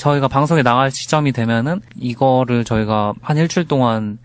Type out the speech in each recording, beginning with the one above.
저희가 방송에 나갈 시점이 되면은 이거를 저희가 한 일주일 동안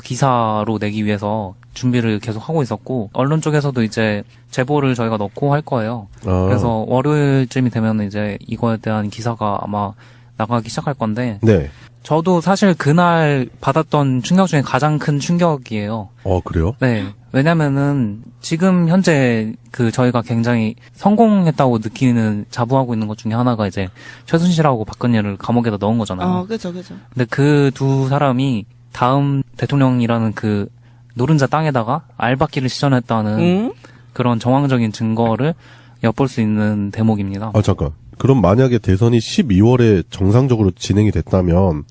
기사로 내기 위해서 준비를 계속 하고 있었고, 언론 쪽에서도 이제 제보를 저희가 넣고 할 거예요. 그래서 월요일쯤이 되면 이제 이거에 대한 기사가 아마 나가기 시작할 건데, 네. 저도 사실 그날 받았던 충격 중에 가장 큰 충격이에요. 그래요? 네. 왜냐면은 지금 현재 저희가 굉장히 성공했다고 느끼는 자부하고 있는 것 중에 하나가 이제 최순실하고 박근혜를 감옥에다 넣은 거잖아요. 그죠. 근데 그 두 사람이 다음 대통령이라는 그 노른자 땅에다가 알박기를 시전했다는 그런 정황적인 증거를 엿볼 수 있는 대목입니다. 잠깐. 그럼 만약에 대선이 12월에 정상적으로 진행이 됐다면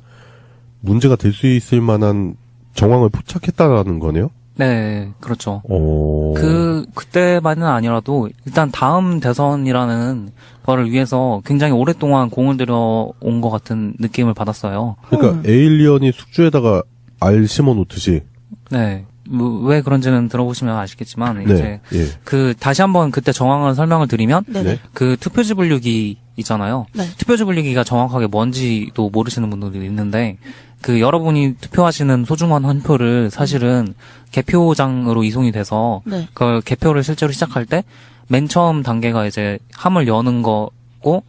문제가 될 수 있을 만한 정황을 포착했다라는 거네요? 네, 그렇죠. 그때만은 아니라도 일단 다음 대선이라는 거를 위해서 굉장히 오랫동안 공을 들여온 것 같은 느낌을 받았어요. 그러니까 에일리언이 숙주에다가 알 심어 놓듯이. 네. 왜 그런지는 들어보시면 아시겠지만, 네, 이제, 다시 한번 그때 정황을 설명을 드리면, 네. 그 투표지 분류기 있잖아요. 네. 투표지 분류기가 정확하게 뭔지도 모르시는 분들이 있는데, 여러분이 투표하시는 소중한 한 표를 사실은 개표장으로 이송이 돼서, 네. 그걸 개표를 실제로 시작할 때, 맨 처음 단계가 이제 함을 여는 거고,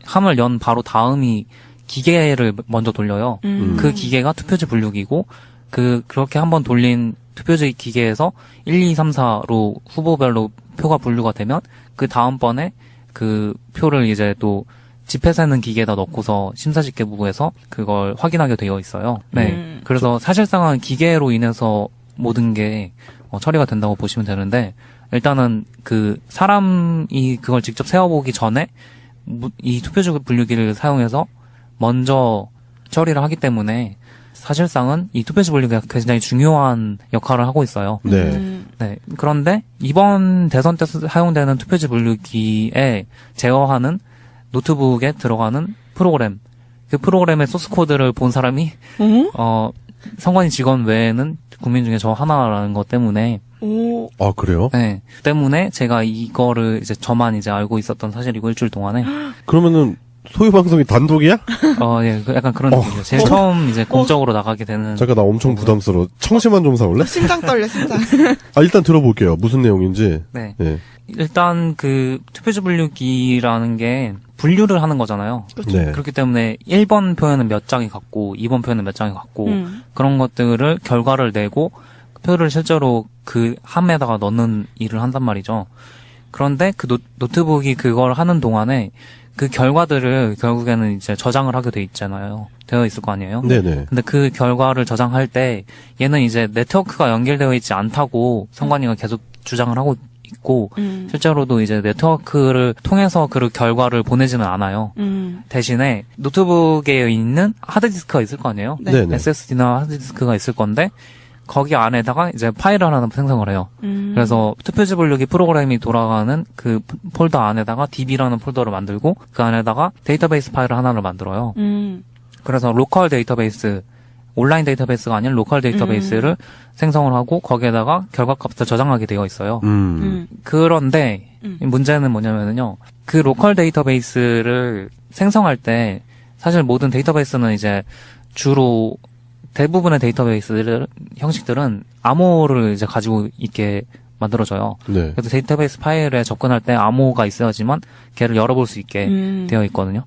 함을 연 바로 다음이 기계를 먼저 돌려요. 그 기계가 투표지 분류기고, 그렇게 한번 돌린 투표지 기계에서 1, 2, 3, 4로 후보별로 표가 분류가 되면 그 다음번에 그 표를 이제 또 지폐 세는 기계에다 넣고서 심사집계부에서 그걸 확인하게 되어 있어요. 네. 그래서 사실상은 기계로 인해서 모든 게 처리가 된다고 보시면 되는데, 일단은 사람이 그걸 직접 세워보기 전에 이 투표지 분류기를 사용해서 먼저 처리를 하기 때문에 사실상은 이 투표지 분류기가 굉장히 중요한 역할을 하고 있어요. 네. 네. 그런데 이번 대선 때 사용되는 투표지 분류기에 제어하는 노트북에 들어가는 프로그램, 그 프로그램의 소스 코드를 본 사람이 선관위 직원 외에는 국민 중에 저 하나라는 것 때문에. 그래요? 네. 때문에 제가 이거를 이제 저만 이제 알고 있었던 사실이고, 일주일 동안에. 그러면은 소유 방송이 단독이야? 예, 약간 그런 느낌이죠. 제일 처음 이제 공적으로 나가게 되는. 잠깐, 나 엄청 부담스러워. 청심환 좀 사올래? 심장 떨려, 심장. 일단 들어볼게요. 무슨 내용인지. 네. 네. 일단 투표지 분류기라는 게 분류를 하는 거잖아요. 그렇죠. 네. 그렇기 때문에 1번 표에는 몇 장이 같고 2번 표에는 몇 장이 같고 그런 것들을 결과를 내고 표를 실제로 그 함에다가 넣는 일을 한단 말이죠. 그런데 노트북이 그걸 하는 동안에 그 결과들을 결국에는 이제 저장을 하게 되어 있을 거 아니에요? 네네. 근데 그 결과를 저장할 때 얘는 이제 네트워크가 연결되어 있지 않다고 선관위가 계속 주장을 하고 있고, 실제로도 이제 네트워크를 통해서 그 결과를 보내지는 않아요. 대신에 노트북에 있는 하드디스크가 있을 거 아니에요? 네. SSD나 하드디스크가 있을 건데, 거기 안에다가 이제 파일을 하나 생성을 해요. 그래서 투표지 분류기 프로그램이 돌아가는 그 폴더 안에다가 DB라는 폴더를 만들고 그 안에다가 데이터베이스 파일을 하나를 만들어요. 그래서 로컬 데이터베이스, 온라인 데이터베이스가 아닌 로컬 데이터베이스를 생성을 하고 거기에다가 결과값을 저장하게 되어 있어요. 그런데 문제는 뭐냐면요. 그 로컬 데이터베이스를 생성할 때 사실 모든 데이터베이스는 이제 주로 대부분의 데이터베이스 형식들은 암호를 이제 가지고 있게 만들어져요. 네. 그래서 데이터베이스 파일에 접근할 때 암호가 있어야지만 걔를 열어볼 수 있게 되어 있거든요.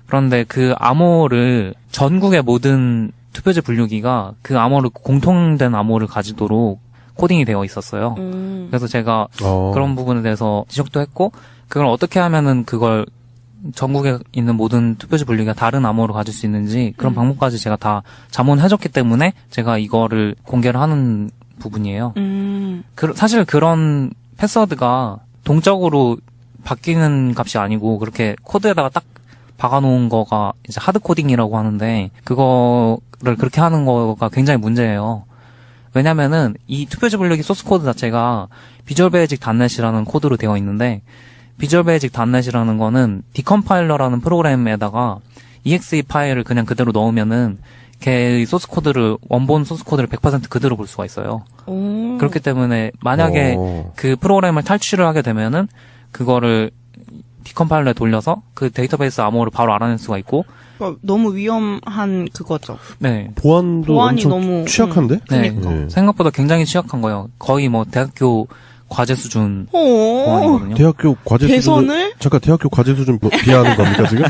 그런데 그 암호를 전국의 모든 투표지 분류기가 그 암호를 공통된 암호를 가지도록 코딩이 되어 있었어요. 그래서 제가 그런 부분에 대해서 지적도 했고, 그걸 어떻게 하면은 그걸 전국에 있는 모든 투표지 분류기가 다른 암호를 가질 수 있는지 그런 방법까지 제가 다 자문해줬기 때문에 제가 이거를 공개를 하는 부분이에요. 사실 그런 패스워드가 동적으로 바뀌는 값이 아니고 그렇게 코드에다가 딱 박아놓은 거가 이제 하드 코딩이라고 하는데 그거를 그렇게 하는 거가 굉장히 문제예요. 왜냐면은 이 투표지 분류기 소스 코드 자체가 비주얼 베이직 닷넷이라는 코드로 되어 있는데 비주얼 베이직 닷넷이라는 거는 디컴파일러라는 프로그램에다가 exe 파일을 그냥 그대로 넣으면은 걔의 소스 코드를 원본 소스 코드를 100% 그대로 볼 수가 있어요. 그렇기 때문에 만약에 그 프로그램을 탈취를 하게 되면은 그거를 디컴파일러에 돌려서 그 데이터베이스 암호를 바로 알아낼 수가 있고. 너무 위험한 그거죠. 네. 보안이 엄청 너무 취약한데? 네. 네. 생각보다 굉장히 취약한 거예요. 거의 뭐 대학교 과제 수준 오. 보안이거든요. 대학교 과제 대선을? 잠깐 대학교 과제 수준 비하하는 겁니까 지금?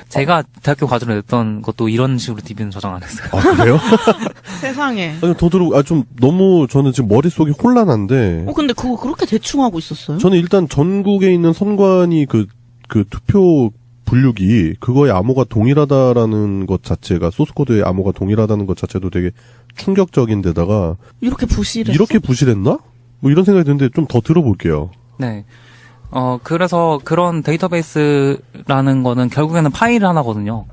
제가 대학교 과제로 냈던 것도 이런 식으로 DB는 저장 안 했어요. 아 그래요? 세상에. 아니 좀 너무 저는 지금 머릿속이 혼란한데. 근데 그거 그렇게 대충 하고 있었어요? 저는 일단 전국에 있는 선관위 그 투표 분류기 그거의 암호가 동일하다라는 것 자체가 소스코드의 암호가 동일하다는 것 자체도 되게 충격적인데다가 이렇게 부실했어? 이렇게 부실했나? 뭐 이런 생각이 드는데 좀 더 들어볼게요. 네. 그래서 그런 데이터베이스라는 거는 결국에는 파일 하나거든요.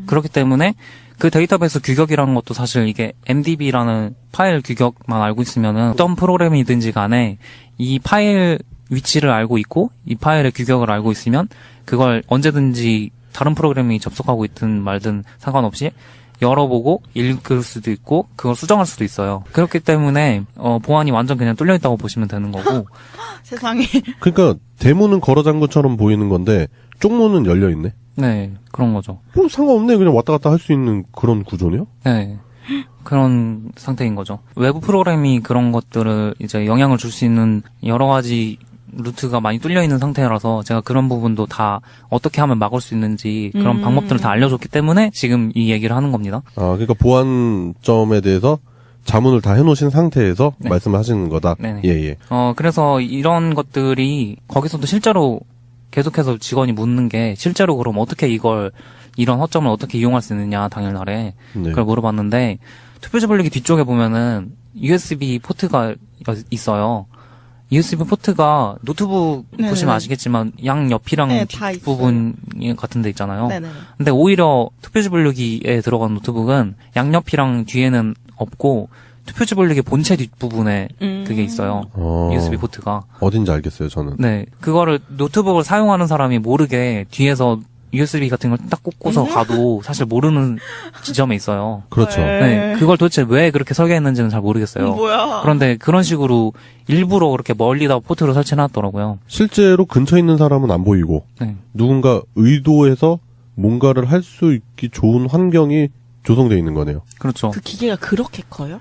그렇기 때문에 그 데이터베이스 규격이라는 것도 사실 이게 MDB라는 파일 규격만 알고 있으면은 어떤 프로그램이든지 간에 이 파일 위치를 알고 있고 이 파일의 규격을 알고 있으면 그걸 언제든지 다른 프로그램이 접속하고 있든 말든 상관없이 열어보고 읽을 수도 있고 그걸 수정할 수도 있어요. 그렇기 때문에 보안이 완전 그냥 뚫려 있다고 보시면 되는 거고. 세상에. 그러니까 대문은 걸어 잠근처럼 보이는 건데 쪽문은 열려 있네. 네, 그런 거죠. 뭐 상관없네. 그냥 왔다 갔다 할 수 있는 그런 구조네요. 네. 그런 상태인 거죠. 외부 프로그램이 그런 것들을 이제 영향을 줄 수 있는 여러 가지 루트가 많이 뚫려 있는 상태라서 제가 그런 부분도 다 어떻게 하면 막을 수 있는지 그런 방법들을 다 알려줬기 때문에 지금 이 얘기를 하는 겁니다. 아, 그러니까 보안점에 대해서 자문을 다 해놓으신 상태에서 네. 말씀을 하시는 거다. 네네. 예. 그래서 이런 것들이 거기서도 실제로 계속해서 직원이 묻는 게 실제로 그럼 어떻게 이런 허점을 어떻게 이용할 수 있느냐 당일날에 네. 그걸 물어봤는데 투표지 분리기 뒤쪽에 보면은 USB 포트가 있어요. USB 포트가 노트북 네네. 보시면 아시겠지만 양옆이랑 네, 다 뒷부분 같은 데 있잖아요. 네네. 근데 오히려 투표지 분류기에 들어간 노트북은 양옆이랑 뒤에는 없고 투표지 분류기 본체 뒷부분에 그게 있어요. USB 포트가. 어딘지 알겠어요, 저는. 네. 그거를 노트북을 사용하는 사람이 모르게 뒤에서 USB 같은 걸 딱 꽂고서 가도 사실 모르는 지점에 있어요. 그렇죠. 네. 그걸 도대체 왜 그렇게 설계했는지는 잘 모르겠어요. 뭐야. 그런데 그런 식으로 일부러 그렇게 멀리다 포트를 설치해놨더라고요. 실제로 근처에 있는 사람은 안 보이고 네. 누군가 의도해서 뭔가를 할 수 있기 좋은 환경이 조성되어 있는 거네요. 그렇죠. 그 기계가 그렇게 커요?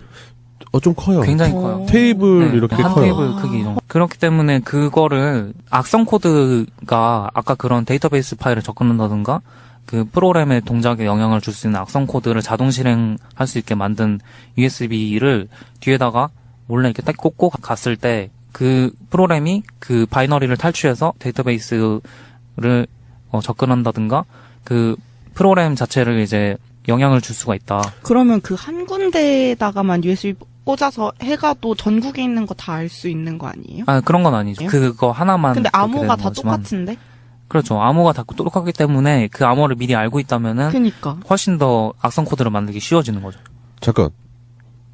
좀 커요. 굉장히 커요. 테이블 네, 이렇게 한 커요. 테이블 크기 정도. 그렇기 때문에 그거를 악성 코드가 아까 그런 데이터베이스 파일을 접근한다든가 그 프로그램의 동작에 영향을 줄 수 있는 악성 코드를 자동 실행할 수 있게 만든 USB를 뒤에다가 몰래 이렇게 딱 꽂고 갔을 때 그 프로그램이 그 바이너리를 탈취해서 데이터베이스를 접근한다든가 그 프로그램 자체를 이제 영향을 줄 수가 있다. 그러면 그 한 군데에다가만 USB 꽂아서 해가도 전국에 있는 거 다 알 수 있는 거 아니에요? 아, 그런 건 아니죠. 그거 하나만. 근데 그렇게 암호가 되는 다 거지만. 똑같은데? 그렇죠. 암호가 다 똑같기 때문에 그 암호를 미리 알고 있다면은 그니까. 훨씬 더 악성 코드를 만들기 쉬워지는 거죠. 잠깐.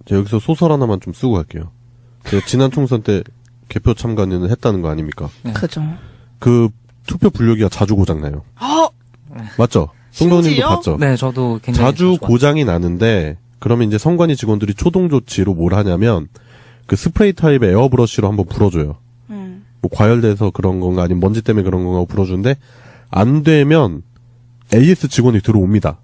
제가 여기서 소설 하나만 좀 쓰고 갈게요. 제가 지난 총선 때 개표 참관인을 했다는 거 아닙니까? 네. 그죠. 그 투표 분류기가 자주 고장나요. 아! 맞죠? 송도님도 심지어? 봤죠? 네, 저도 굉장히 자주 좋아요. 고장이 나는데 그러면 이제 선관위 직원들이 초동 조치로 뭘 하냐면 그 스프레이 타입의 에어브러쉬로 한번 불어줘요. 뭐 과열돼서 그런 건가 아니면 먼지 때문에 그런 건가 하고 불어주는데 안 되면 AS 직원이 들어옵니다.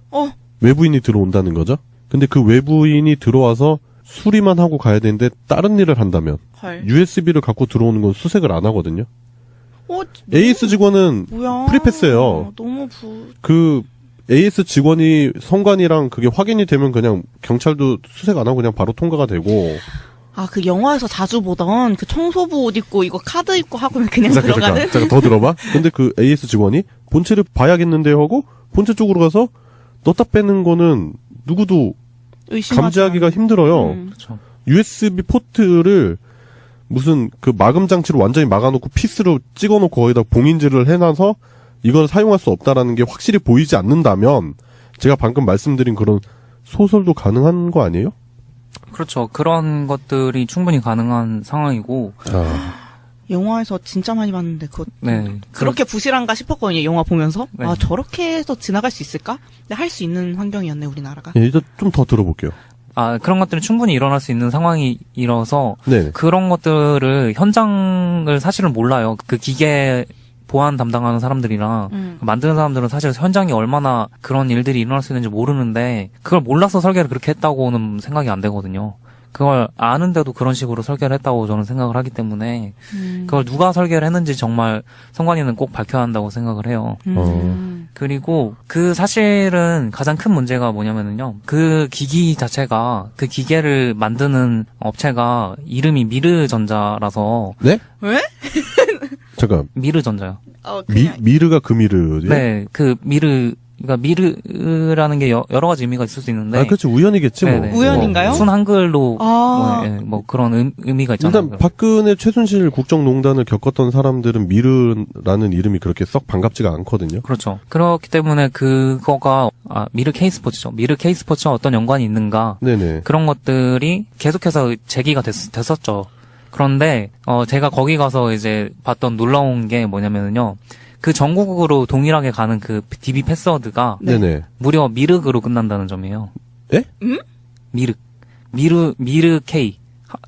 외부인이 들어온다는 거죠. 근데 그 외부인이 들어와서 수리만 하고 가야 되는데 다른 일을 한다면 헐. USB를 갖고 들어오는 건 수색을 안 하거든요. AS 직원은 뭐야. 프리패스예요. 너무 그 AS 직원이 선관이랑 그게 확인이 되면 그냥 경찰도 수색 안 하고 그냥 바로 통과가 되고. 아, 그 영화에서 자주 보던 그 청소부 옷 입고 이거 카드 입고 하고는 그냥 들어가는? 잠깐 더 들어봐. 근데 그 AS 직원이 본체를 봐야겠는데요 하고 본체 쪽으로 가서 넣다 빼는 거는 누구도 감지하기가 힘들어요. 그렇죠. USB 포트를 무슨 그 마금 장치로 완전히 막아놓고 피스로 찍어놓고 거기다 봉인질을 해놔서 이걸 사용할 수 없다라는 게 확실히 보이지 않는다면 제가 방금 말씀드린 그런 소설도 가능한 거 아니에요? 그렇죠. 그런 것들이 충분히 가능한 상황이고. 영화에서 진짜 많이 봤는데 그거 네. 그렇게 부실한가 싶었거든요. 영화 보면서. 네. 아, 저렇게 해서 지나갈 수 있을까? 근데 할 수 있는 환경이었네, 우리나라가. 예, 이제 좀 더 들어볼게요. 아, 그런 것들이 충분히 일어날 수 있는 상황이라서 네. 그런 것들을 현장을 사실은 몰라요. 그 기계 보안 담당하는 사람들이랑 만드는 사람들은 사실 현장에 얼마나 그런 일들이 일어날 수 있는지 모르는데 그걸 몰라서 설계를 그렇게 했다고는 생각이 안 되거든요. 그걸 아는데도 그런 식으로 설계를 했다고 저는 생각을 하기 때문에 그걸 누가 설계를 했는지 정말 선관위는 꼭 밝혀야 한다고 생각을 해요. 그리고 그 사실은 가장 큰 문제가 뭐냐면은요. 그 기기 자체가 그 기계를 만드는 업체가 이름이 미르전자라서 네? 왜? 잠깐. 미르전자요. 미르가 그 미르지? 네, 그 그러니까 미르라는 게 여러 가지 의미가 있을 수 있는데. 아, 그렇지. 우연이겠지, 뭐. 네네. 우연인가요? 순 한글로 아. 뭐 그런 의미가 있잖아요. 일단 박근혜 최순실 국정농단을 겪었던 사람들은 미르라는 이름이 그렇게 썩 반갑지가 않거든요. 그렇죠. 그렇기 때문에 그거가 미르 K스포츠죠. 미르 K스포츠와 어떤 연관이 있는가. 네네. 그런 것들이 계속해서 제기가 됐었죠. 그런데 제가 거기 가서 이제 봤던 놀라운 게 뭐냐면은요. 그 전국으로 동일하게 가는 그 DB 패스워드가 네네. 무려 미륵으로 끝난다는 점이에요. 예? 미르 K.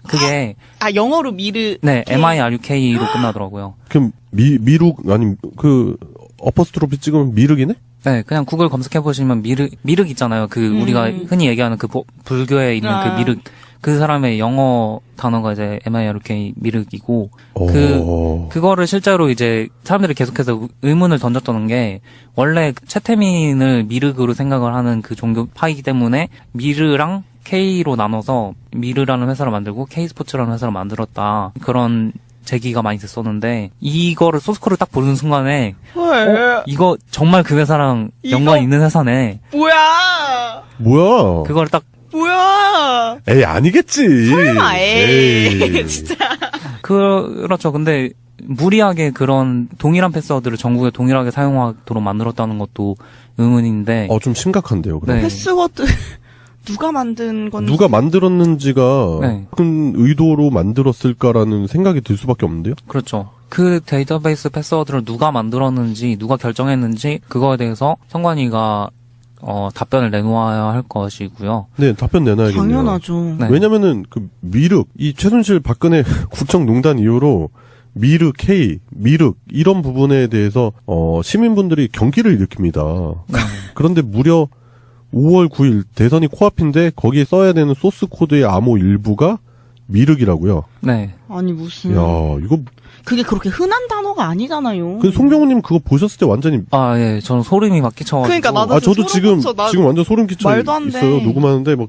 그게 영어로 미르. 네, K. MIRUK로 끝나더라고요. 그럼 미룩 아니 그 어퍼스트로피 찍으면 미륵이네? 네, 그냥 구글 검색해 보시면 미륵 있잖아요. 그 우리가 흔히 얘기하는 그 불교에 있는 그 미륵, 그 사람의 영어 단어가 이제 MIRUK 미륵이고 그거를 실제로 이제 사람들이 계속해서 의문을 던졌던 게 원래 채태민을 미륵으로 생각을 하는 그 종교파이기 때문에 미르랑 K로 나눠서 미르라는 회사를 만들고 K스포츠라는 회사를 만들었다. 그런 제기가 많이 됐었는데 이거를 소스코드를 딱 보는 순간에 헐. 이거 정말 그 회사랑 연관이 있는 회사네. 뭐야? 그걸 딱 뭐야? 에이, 아니겠지. 설마, 에이. 진짜. 그렇죠. 근데 무리하게 그런 동일한 패스워드를 전국에 동일하게 사용하도록 만들었다는 것도 의문인데. 좀 심각한데요, 그럼. 네. 패스워드 누가 만든 건지. 누가 만들었는지가 네. 큰 의도로 만들었을까라는 생각이 들 수밖에 없는데요? 그렇죠. 그 데이터베이스 패스워드를 누가 만들었는지, 누가 결정했는지, 그거에 대해서 선관위가 답변을 내놓아야 할 것이고요. 네, 답변 내놔야겠네요. 당연하죠. 네. 왜냐면은 그 미륵, 이 최순실 박근혜 국정농단 이후로 미르 K, 미륵 이런 부분에 대해서 시민분들이 경기를 일으킵니다. 네. 그런데 무려 5월 9일 대선이 코앞인데 거기에 써야 되는 소스 코드의 암호 일부가 미륵이라고요. 네. 아니 무슨. 야, 이거 그게 그렇게 흔한 단어가 아니잖아요. 그 송병호님 그거 보셨을 때 완전히 예, 저는 소름이 막 끼쳐가지고. 그러니까 나도 저도 소름 지금 끼쳐. 지금 완전 소름 끼쳐 말도 안 돼. 있어요. 녹음하는데 막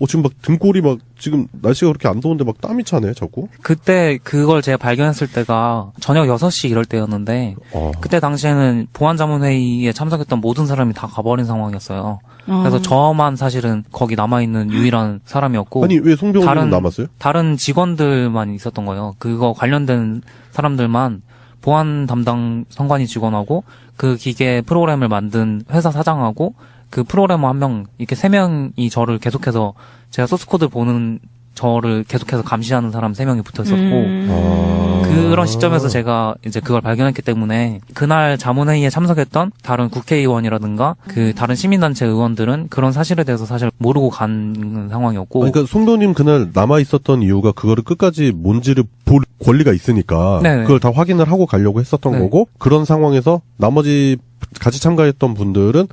지금 막 등골이 막 지금 날씨가 그렇게 안 더운데 막 땀이 차네 자꾸. 그때 그걸 제가 발견했을 때가 저녁 6시 이럴 때였는데 그때 당시에는 보안자문회의에 참석했던 모든 사람이 다 가버린 상황이었어요. 그래서 저만 사실은 거기 남아있는 유일한 사람이었고. 아니 왜 송병호님 남았어요? 다른 직원들만 있었던 거예요. 그거 관련된 사람들만 보안 담당 선관위 직원하고 그 기계 프로그램을 만든 회사 사장하고 그 프로그래머 한 명, 이렇게 3명이 저를 계속해서 제가 소스코드 보는 저를 계속해서 감시하는 사람 3명이 붙어 있었고 그런 시점에서 제가 이제 그걸 발견했기 때문에 그날 자문회의에 참석했던 다른 국회의원이라든가 그 다른 시민단체 의원들은 그런 사실에 대해서 사실 모르고 간 상황이었고. 그러니까 송병호님 그날 남아 있었던 이유가 그거를 끝까지 뭔지를 볼 권리가 있으니까 네네. 그걸 다 확인을 하고 가려고 했었던 네. 거고 그런 상황에서 나머지 같이 참가했던 분들은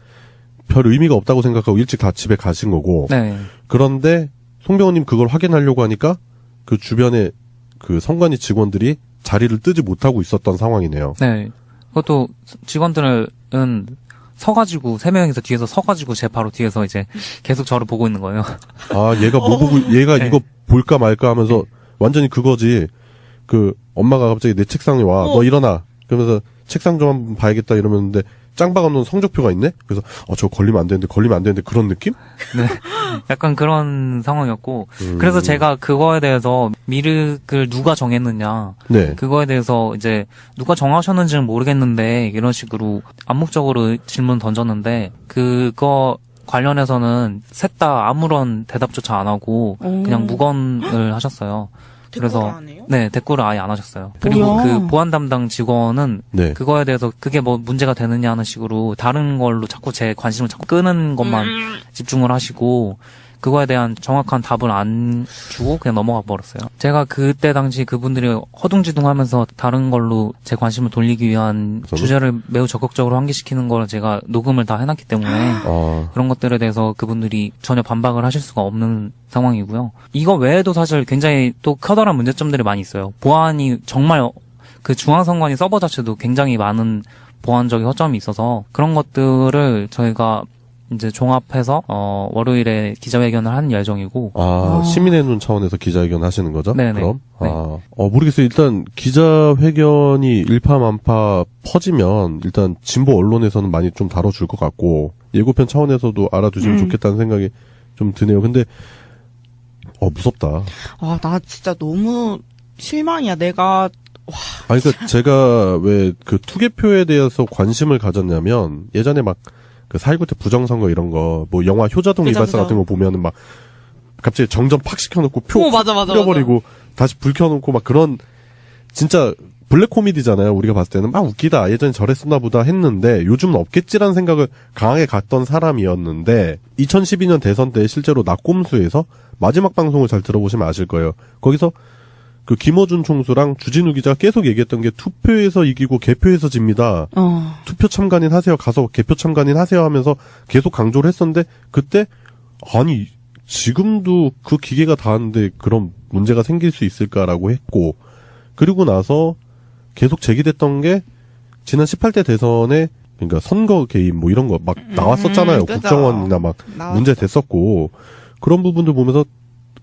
별 의미가 없다고 생각하고 일찍 다 집에 가신 거고. 네. 그런데 송병호님 그걸 확인하려고 하니까 그 주변에 그 선관위 직원들이 자리를 뜨지 못하고 있었던 상황이네요. 네. 그것도 직원들은 서가지고 3명이서 뒤에서 서가지고 제 바로 뒤에서 이제 계속 저를 보고 있는 거예요. 얘가 뭐 보고 얘가 네. 이거 볼까 말까 하면서 완전히 그거지. 그 엄마가 갑자기 내 책상에 와. 너 일어나. 그러면서 책상 좀 한번 봐야겠다 이러는데 짱 박아놓은 성적표가 있네? 그래서 저 걸리면 안 되는데 그런 느낌? 네. 약간 그런 상황이었고 그래서 제가 그거에 대해서 미륵을 누가 정했느냐 네. 그거에 대해서 이제 누가 정하셨는지는 모르겠는데 이런 식으로 암묵적으로 질문 던졌는데 그거 관련해서는 셋 다 아무런 대답조차 안 하고 그냥 무건을 하셨어요. 그래서 네, 댓글을 아예 안 하셨어요. 그리고 뭐야? 그 보안 담당 직원은 네. 그거에 대해서 그게 뭐 문제가 되느냐 하는 식으로 다른 걸로 자꾸 제 관심을 자꾸 끄는 것만 집중을 하시고 그거에 대한 정확한 답을 안 주고 그냥 넘어가 버렸어요. 제가 그때 당시 그분들이 허둥지둥하면서 다른 걸로 제 관심을 돌리기 위한 주제를 매우 적극적으로 환기시키는 걸 제가 녹음을 다 해놨기 때문에 그런 것들에 대해서 그분들이 전혀 반박을 하실 수가 없는 상황이고요. 이거 외에도 사실 굉장히 또 커다란 문제점들이 많이 있어요. 보안이 정말 그 중앙선관위 서버 자체도 굉장히 많은 보안적인 허점이 있어서 그런 것들을 저희가 이제 종합해서 월요일에 기자회견을 할 예정이고. 시민의 눈 차원에서 기자회견 하시는 거죠? 네네. 그럼? 네. 모르겠어요. 일단 기자회견이 일파만파 퍼지면 일단 진보 언론에서는 많이 좀 다뤄줄 것 같고 예고편 차원에서도 알아두시면 좋겠다는 생각이 좀 드네요. 근데 무섭다. 나 진짜 너무 실망이야. 내가 그러니까 제가 왜 그 투개표에 대해서 관심을 가졌냐면 예전에 막 그 4.19 때 부정선거 이런 거, 뭐 영화 효자동 이발사 같은 거 보면은 막 갑자기 정전 팍 시켜놓고 표 맞아. 뿌려버리고 다시 불 켜놓고 막 그런 진짜 블랙 코미디잖아요. 우리가 봤을 때는 막 웃기다. 예전에 저랬었나 보다 했는데 요즘은 없겠지라는 생각을 강하게 갖던 사람이었는데 2012년 대선 때 실제로 낙곰수에서 마지막 방송을 잘 들어보시면 아실 거예요. 거기서 그 김어준 총수랑 주진우 기자가 계속 얘기했던 게 투표에서 이기고 개표에서 집니다. 투표 참관인 하세요. 가서 개표 참관인 하세요 하면서 계속 강조를 했었는데 그때 아니 지금도 그 기계가 닿았는데 그런 문제가 생길 수 있을까라고 했고 그리고 나서 계속 제기됐던 게 지난 18대 대선에 그러니까 선거 개입 뭐 이런 거 막 나왔었잖아요. 그죠. 국정원이나 막 문제 됐었고 그런 부분들 보면서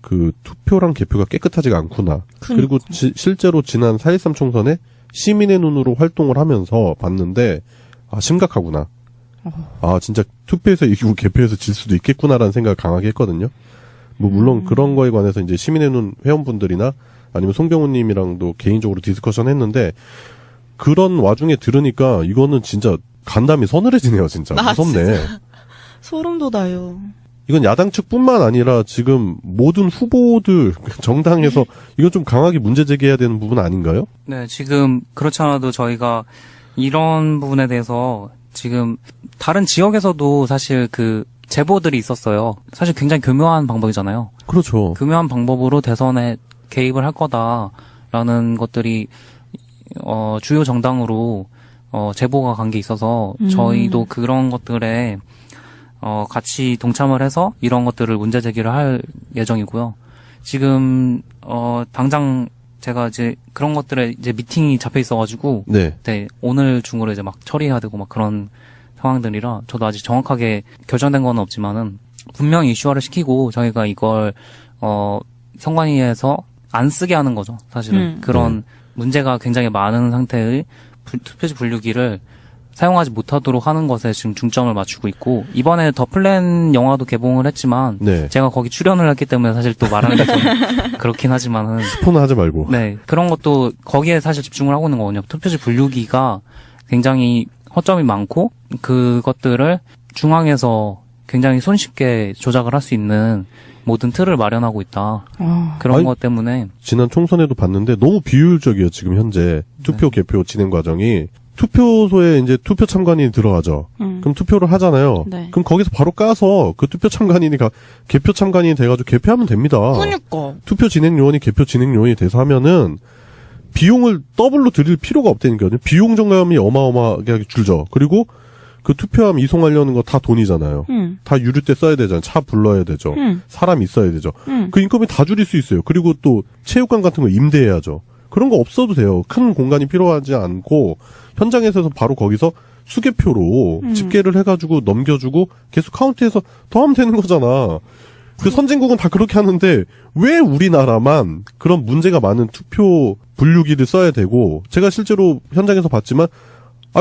그 투표랑 개표가 깨끗하지가 않구나. 그리고 실제로 지난 4.13 총선에 시민의 눈으로 활동을 하면서 봤는데 심각하구나. 진짜 투표에서 이기고 개표에서 질 수도 있겠구나라는 생각을 강하게 했거든요. 뭐 물론 그런 거에 관해서 이제 시민의 눈 회원분들이나 아니면 송병훈님이랑도 개인적으로 디스커션 했는데 그런 와중에 들으니까 이거는 진짜 간담이 서늘해지네요. 진짜 무섭네. 진짜 소름 돋아요. 이건 야당 측뿐만 아니라 지금 모든 후보들 정당에서 이건 좀 강하게 문제 제기해야 되는 부분 아닌가요? 네, 지금 그렇지 않아도 저희가 이런 부분에 대해서 지금 다른 지역에서도 사실 그 제보들이 있었어요. 사실 굉장히 교묘한 방법이잖아요. 그렇죠. 교묘한 방법으로 대선에 개입을 할 거다라는 것들이 주요 정당으로 제보가 간 게 있어서 저희도 그런 것들에 같이 동참을 해서 이런 것들을 문제 제기를 할 예정이고요. 지금 당장 제가 이제 그런 것들에 이제 미팅이 잡혀 있어가지고 네, 오늘 중으로 이제 막 처리해야 되고 막 그런 상황들이라 저도 아직 정확하게 결정된 건 없지만은 분명히 이슈화를 시키고 저희가 이걸 선관위에서 안 쓰게 하는 거죠. 사실은 그런 문제가 굉장히 많은 상태의 투표지 분류기를 사용하지 못하도록 하는 것에 지금 중점을 맞추고 있고 이번에 더 플랜 영화도 개봉을 했지만 제가 거기 출연을 했기 때문에 사실 또 말하는 게 좀 그렇긴 하지만은 스포는 하지 말고 그런 것도 거기에 사실 집중을 하고 있는 거거든요. 투표지 분류기가 굉장히 허점이 많고 그것들을 중앙에서 굉장히 손쉽게 조작을 할 수 있는 모든 틀을 마련하고 있다. 그런 것 때문에 지난 총선에도 봤는데 너무 비효율적이에요. 지금 현재 투표 개표 진행 과정이 투표소에 이제 투표 참관인이 들어가죠. 그럼 투표를 하잖아요. 그럼 거기서 바로 까서 그 투표 참관인이 개표 참관인이 돼가지고 개표하면 됩니다. 그러니까. 투표 진행 요원이 개표 진행 요원이 돼서 하면은 비용을 더블로 들일 필요가 없다니까요. 비용 절감이 어마어마하게 줄죠. 그리고 그 투표함 이송하려는 거 다 돈이잖아요. 다 유류 때 써야 되잖아요. 차 불러야 되죠. 사람 있어야 되죠. 그 인건비 다 줄일 수 있어요. 그리고 또 체육관 같은 거 임대해야죠. 그런 거 없어도 돼요. 큰 공간이 필요하지 않고 현장에서 바로 거기서 수개표로 집계를 해가지고 넘겨주고 계속 카운트해서 더 하면 되는 거잖아. 그 선진국은 다 그렇게 하는데 왜 우리나라만 그런 문제가 많은 투표 분류기를 써야 되고 제가 실제로 현장에서 봤지만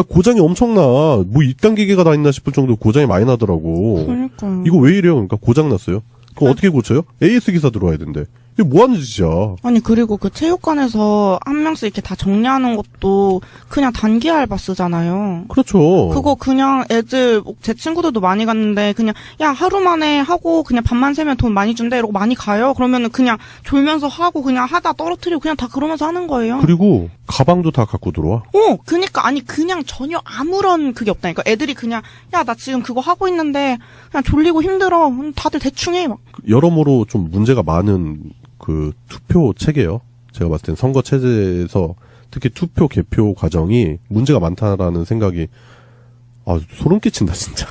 고장이 엄청나. 뭐 이딴 기계가 다 있나 싶을 정도로 고장이 많이 나더라고. 그러니까. 이거 왜 이래요? 그러니까 고장 났어요? 그거 어떻게 고쳐요? AS 기사 들어와야 된대. 이게 뭐 하는 짓이야? 아니, 그리고 그 체육관에서 한 명씩 이렇게 다 정리하는 것도 그냥 단기 알바 쓰잖아요. 그렇죠. 그거 그냥 애들, 제 친구들도 많이 갔는데 그냥, 야, 하루 만에 하고 그냥 밤만 새면 돈 많이 준대 이러고 많이 가요. 그러면은 그냥 졸면서 하고 그냥 하다 떨어뜨리고 그냥 다 그러면서 하는 거예요. 그리고 가방도 다 갖고 들어와. 그니까, 아니, 그냥 전혀 아무런 그게 없다니까. 애들이 그냥, 야, 나 지금 그거 하고 있는데 그냥 졸리고 힘들어. 다들 대충 해. 막. 여러모로 좀 문제가 많은 그 투표 체계요. 제가 봤을 땐 선거 체제에서 특히 투표 개표 과정이 문제가 많다라는 생각이 소름 끼친다 진짜.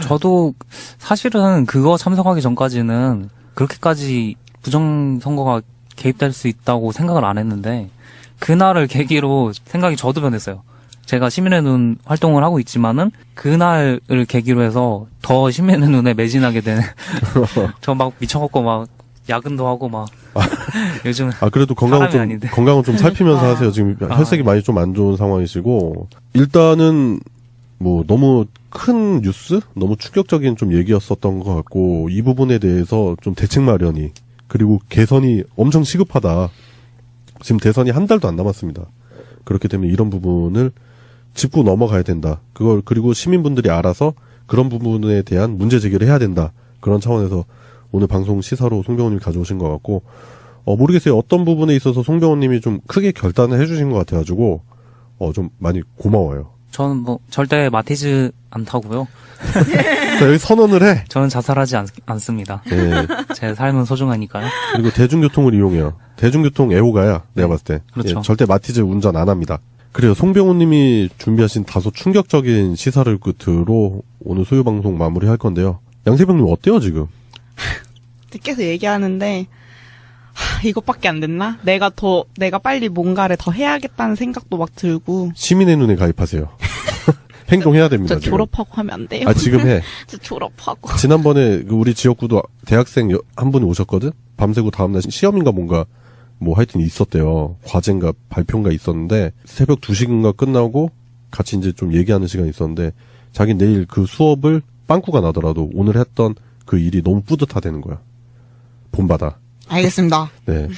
저도 사실은 그거 참석하기 전까지는 그렇게까지 부정선거가 개입될 수 있다고 생각을 안 했는데 그날을 계기로 생각이 저도 변했어요. 제가 시민의 눈 활동을 하고 있지만은 그날을 계기로 해서 더 시민의 눈에 매진하게 되는 저 막 미쳐갖고 막 야근도 하고 막 요즘 그래도 건강은 좀 살피면서 하세요. 지금 혈색이 많이 좀 안 좋은 상황이시고 일단은 뭐 너무 큰 뉴스, 너무 충격적인 좀 얘기였었던 것 같고 이 부분에 대해서 좀 대책 마련이 그리고 개선이 엄청 시급하다. 지금 대선이 한 달도 안 남았습니다. 그렇기 때문에 이런 부분을 짚고 넘어가야 된다. 그리고 시민분들이 알아서 그런 부분에 대한 문제 제기를 해야 된다. 그런 차원에서 오늘 방송 시사로 송병호님이 가져오신 것 같고, 모르겠어요. 어떤 부분에 있어서 송병호님이 좀 크게 결단을 해주신 것 같아가지고, 좀 많이 고마워요. 저는 뭐 절대 마티즈 안 타고요. 여기 선언을 해. 저는 자살하지 않습니다. 네. 제 삶은 소중하니까요. 그리고 대중교통을 이용해요. 대중교통 애호가야. 내가 봤을 때. 그렇죠. 절대 마티즈 운전 안 합니다. 그래요. 송병호님이 준비하신 다소 충격적인 시사를 끝으로 오늘 소유방송 마무리할 건데요. 양세병님 어때요 지금? 계속 얘기하는데 이것밖에 안 됐나? 내가 빨리 뭔가를 더 해야겠다는 생각도 막 들고. 시민의 눈에 가입하세요. 행동해야 됩니다. 저 졸업하고 하면 안 돼요? 지금 해. 저 졸업하고. 지난번에 우리 지역구도 대학생 한 분이 오셨거든? 밤새고 다음날 시험인가 뭔가 뭐 하여튼 있었대요. 과제인가 발표인가 있었는데 새벽 2시인가 끝나고 같이 이제 좀 얘기하는 시간이 있었는데 자기 내일 그 수업을 빵꾸가 나더라도 오늘 했던 그 일이 너무 뿌듯하다는 거야. 본받아. 알겠습니다. 네.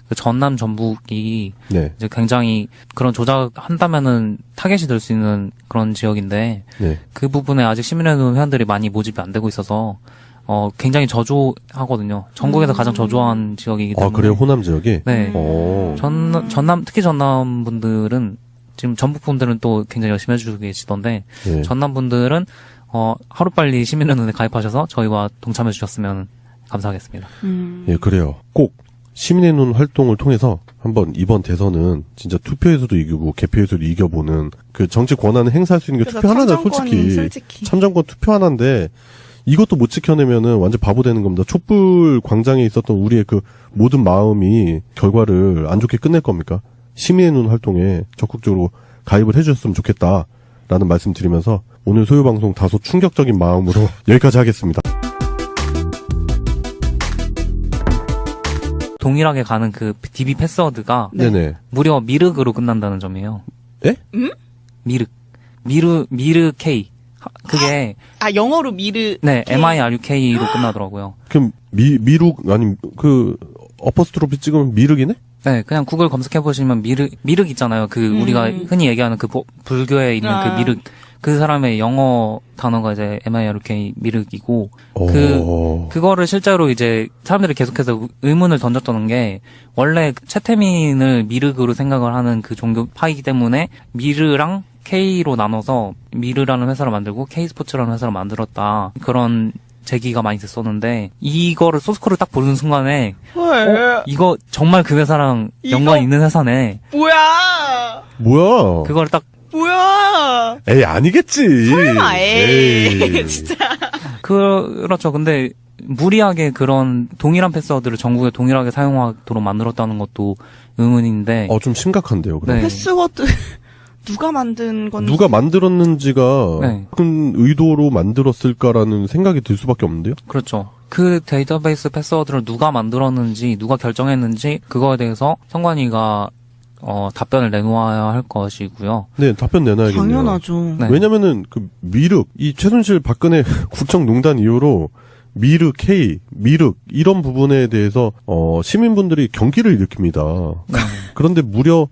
그 전남 전북이 네. 이제 굉장히 그런 조작한다면은 타겟이 될 수 있는 그런 지역인데 네. 그 부분에 아직 시민의 눈 회원들이 많이 모집이 안 되고 있어서 굉장히 저조하거든요. 전국에서 가장 저조한 지역이기 때문에. 그래요? 호남 지역이? 네. 특히 전남 분들은 지금 전북 분들은 또 굉장히 열심히 해주고 계시던데 네. 전남 분들은 하루빨리 시민의 눈에 가입하셔서 저희와 동참해 주셨으면 감사하겠습니다. 예, 그래요. 꼭 시민의 눈 활동을 통해서 한번 이번 대선은 진짜 투표에서도 이기고 개표에서도 이겨보는 그 정치 권한을 행사할 수 있는 게 투표 하나잖아, 솔직히. 참정권 투표 하나인데 이것도 못 지켜내면은 완전 바보 되는 겁니다. 촛불 광장에 있었던 우리의 그 모든 마음이 결과를 안 좋게 끝낼 겁니까? 시민의 눈 활동에 적극적으로 가입을 해주셨으면 좋겠다라는 말씀 드리면서 오늘 소유방송 다소 충격적인 마음으로 여기까지 하겠습니다. 동일하게 가는 그 DB 패스워드가 네네. 무려 미륵으로 끝난다는 점이에요. 에? 미르 K. 그게 영어로 미르. 네, MIRUK로 끝나더라고요. 그럼 미륵 아니 그 어퍼스트로피 찍으면 미륵이네? 네, 그냥 구글 검색해 보시면 미륵 있잖아요. 그 우리가 흔히 얘기하는 그 불교에 있는 그 미륵. 그 사람의 영어 단어가 이제 MIRUK 미륵이고 그거를 실제로 이제 사람들이 계속해서 의문을 던졌던 게 원래 채태민을 미륵으로 생각을 하는 그 종교파이기 때문에 미르랑 K로 나눠서 미르라는 회사를 만들고 K스포츠라는 회사를 만들었다. 그런 제기가 많이 됐었는데 이거를 소스코드를 딱 보는 순간에 이거 정말 그 회사랑 연관이 있는 회사네. 뭐야? 그걸 딱 뭐야? 에이, 아니겠지. 설마, 에이. 진짜. 그렇죠. 근데 무리하게 그런 동일한 패스워드를 전국에 동일하게 사용하도록 만들었다는 것도 의문인데. 좀 심각한데요, 그럼. 네. 패스워드 누가 만든 건지. 누가 만들었는지가 네. 큰 의도로 만들었을까라는 생각이 들 수밖에 없는데요? 그렇죠. 그 데이터베이스 패스워드를 누가 만들었는지, 누가 결정했는지, 그거에 대해서 선관위가 답변을 내놓아야 할 것이고요. 네, 답변 내놔야겠네요. 당연하죠. 네. 왜냐면은 그 미륵, 이 최순실 박근혜 국정농단 이후로 미륵 K, 미륵 이런 부분에 대해서 시민분들이 경기를 일으킵니다. 그런데 무려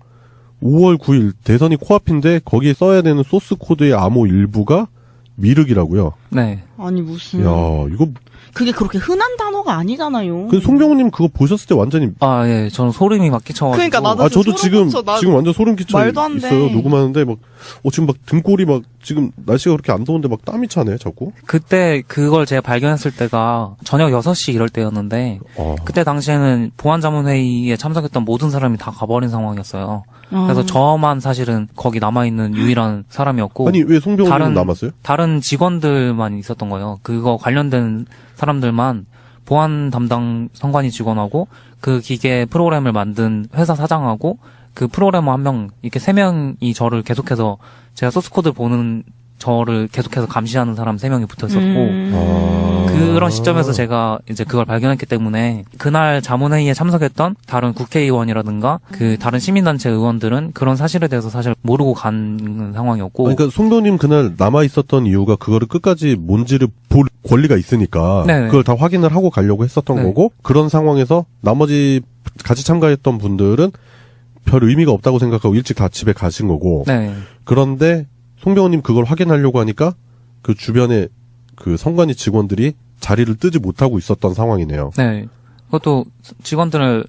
5월 9일 대선이 코앞인데 거기에 써야 되는 소스 코드의 암호 일부가 미륵이라고요. 네. 아니 무슨 야, 이거 그게 그렇게 흔한 단어가 아니잖아요. 그 송병호님 그거 보셨을 때 완전히 아, 예. 저는 소름이 막 끼쳐가지고. 그러니까 나도 저도 지금 끼쳐. 나 지금 완전 소름 끼쳐 말도 안 돼. 있어요. 녹음하는데 막 지금 막 등골이 막 지금 날씨가 그렇게 안 더운데 막 땀이 차네 자꾸. 그때 그걸 제가 발견했을 때가 저녁 6시 이럴 때였는데 그때 당시에는 보안자문회의에 참석했던 모든 사람이 다 가버린 상황이었어요. 그래서 저만 사실은 거기 남아있는 유일한 사람이었고. 아니 왜 송병호님은 남았어요? 다른 직원들만 있었던 거예요. 그거 관련된 사람들만 보안 담당 선관위 직원하고 그 기계 프로그램을 만든 회사 사장하고 그 프로그래머 한 명, 이렇게 3명이 저를 계속해서 제가 소스코드 보는 저를 계속해서 감시하는 사람 3명이 붙어 있었고 그런 시점에서 제가 이제 그걸 발견했기 때문에 그날 자문회의에 참석했던 다른 국회의원이라든가 그 다른 시민단체 의원들은 그런 사실에 대해서 사실 모르고 간 상황이었고. 그러니까 송병호님 그날 남아 있었던 이유가 그거를 끝까지 뭔지를 볼 권리가 있으니까 네네. 그걸 다 확인을 하고 가려고 했었던 네. 거고 그런 상황에서 나머지 같이 참가했던 분들은 별 의미가 없다고 생각하고 일찍 다 집에 가신 거고. 네. 그런데 송병호님 그걸 확인하려고 하니까 그 주변에 그 선관위 직원들이 자리를 뜨지 못하고 있었던 상황이네요. 네. 그것도 직원들은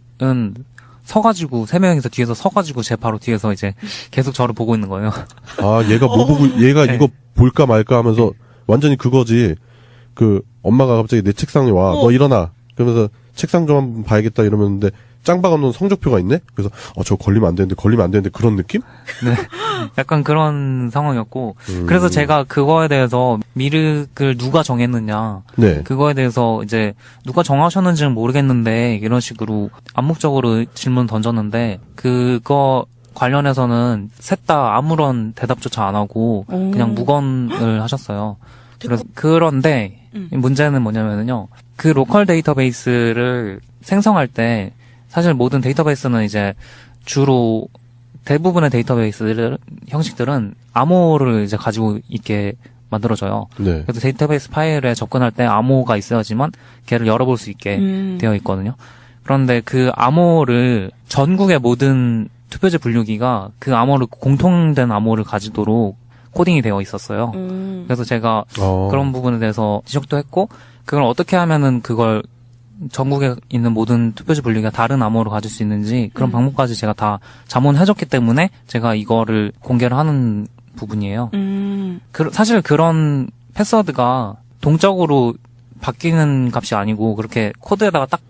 서가지고 3명이서 뒤에서 서가지고 제 바로 뒤에서 이제 계속 저를 보고 있는 거예요. 아, 얘가 뭐 보고 얘가 네. 이거 볼까 말까 하면서 완전히 그거지. 그 엄마가 갑자기 내 책상에 와. 너 일어나. 그러면서 책상 좀 한번 봐야겠다 이러는데 짱박아 놓은 성적표가 있네? 그래서 저 걸리면 안 되는데 그런 느낌? 네. 약간 그런 상황이었고 그래서 제가 그거에 대해서 미륵을 누가 정했느냐 네. 그거에 대해서 이제 누가 정하셨는지는 모르겠는데 이런 식으로 암묵적으로 질문 던졌는데 그거 관련해서는 셋 다 아무런 대답조차 안 하고 그냥 무건을 하셨어요. 그래서 그런데 문제는 뭐냐면은요. 그 로컬 데이터베이스를 생성할 때 사실 모든 데이터베이스는 이제 주로 대부분의 데이터베이스 형식들은 암호를 이제 가지고 있게 만들어져요. 네. 그래서 데이터베이스 파일에 접근할 때 암호가 있어야지만 걔를 열어볼 수 있게 되어 있거든요. 그런데 그 암호를 전국의 모든 투표지 분류기가 그 암호를 공통된 암호를 가지도록 코딩이 되어 있었어요. 그래서 제가 그런 부분에 대해서 지적도 했고 그걸 어떻게 하면은 그걸 전국에 있는 모든 투표지 분류기가 다른 암호를 가질 수 있는지 그런 방법까지 제가 다 자문해줬기 때문에 제가 이거를 공개를 하는 부분이에요. 사실 그런 패스워드가 동적으로 바뀌는 값이 아니고 그렇게 코드에다가 딱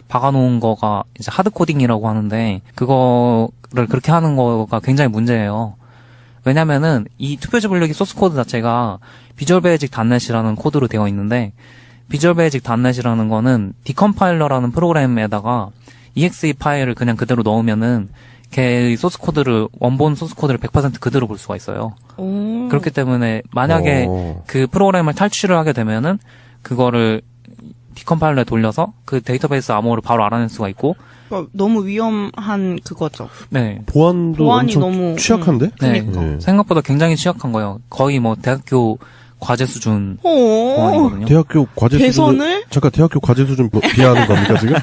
박아놓은 거가 이제 하드 코딩이라고 하는데 그거를 그렇게 하는 거가 굉장히 문제예요. 왜냐면은 이 투표지 분류기 소스 코드 자체가 비주얼 베이직 닷넷이라는 코드로 되어 있는데 비주얼 베이직 닷넷이라는 거는 디컴파일러라는 프로그램에다가 exe 파일을 그냥 그대로 넣으면은 걔의 소스 코드를 원본 소스 코드를 100% 그대로 볼 수가 있어요. 그렇기 때문에 만약에 그 프로그램을 탈취를 하게 되면은 그거를 디컴파일러에 돌려서 그 데이터베이스 암호를 바로 알아낼 수가 있고 그러니까 너무 위험한 그거죠. 네. 보안도 보안이 엄청 너무 취약한데? 네. 네. 생각보다 굉장히 취약한 거예요. 거의 뭐 대학교 과제 수준 어. 보안이거든요. 대학교 과제 수준을 개선을? 잠깐 대학교 과제 수준 비하하는 겁니까 지금?